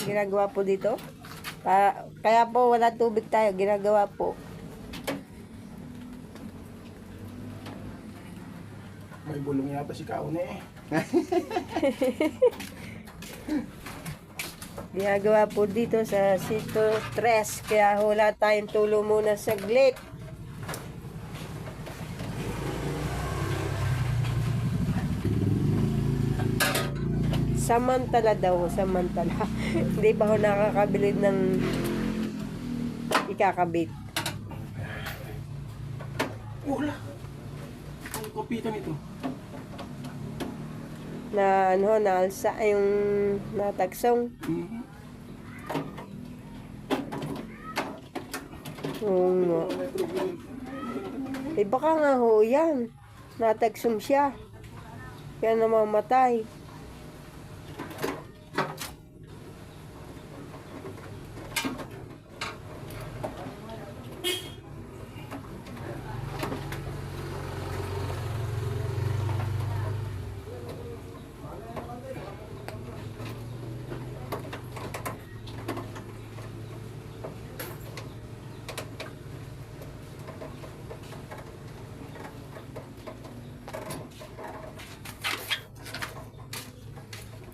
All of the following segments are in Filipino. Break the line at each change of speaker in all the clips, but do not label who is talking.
ginagawa po dito. Kaya po wala tubig tayo, ginagawa po.
May bulong yata si Kaune eh.
Ginagawa po dito sa Sito 3. Kaya wala tayong tulo muna saglit. Samantala daw, samantala. Hindi pa ako nakakabili ng ikakabit.
Wala. Ang kopita nito.
Na ano, naalsa yung natagsong. Oo nga. Eh baka nga ho yan. Natagsong siya. Kaya namamatay.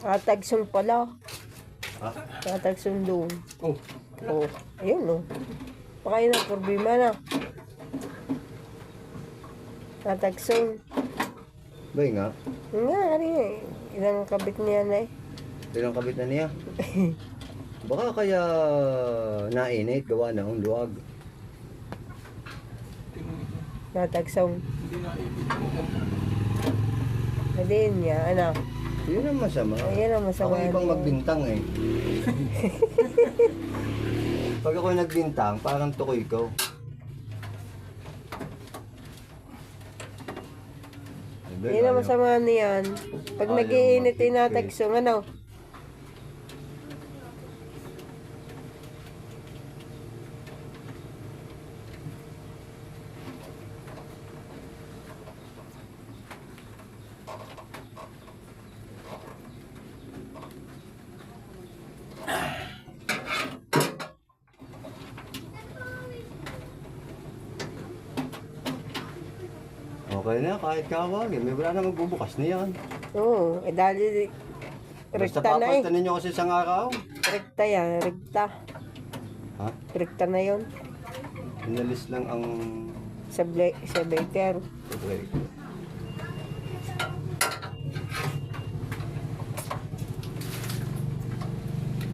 Natagsong pala.
Ha?
Natagsong doon.
Oh.
Oo. Ayun o. Baka yun ang problema na. Natagsong.
Bay nga.
Nga, ano eh. Ilang kabit niya na eh.
Ilang kabit na niya. Baka kaya nainit, gawa na ang luwag.
Natagsong.
Hindi na ibig.
Nadiin niya, ano.
Yun ang masama.
Ayun ang masama
Ako ibang
niya.
magbintang eh. Pag ako nagbintang, parang tukoy ko.
Yun ang masama niyan. Pag
Ayaw
nag-iinit yung
magpipig.
natagsong, ano.
Okay na, kahit kawagin. May wala na magbubukas na yan.
Oo, eh dahil
Basta
rekta na eh.
papalitan ninyo kasi isang araw.
Rekta yan, rekta.
Ha?
Rekta na yun.
Inalis lang ang
Sa breaker.
break.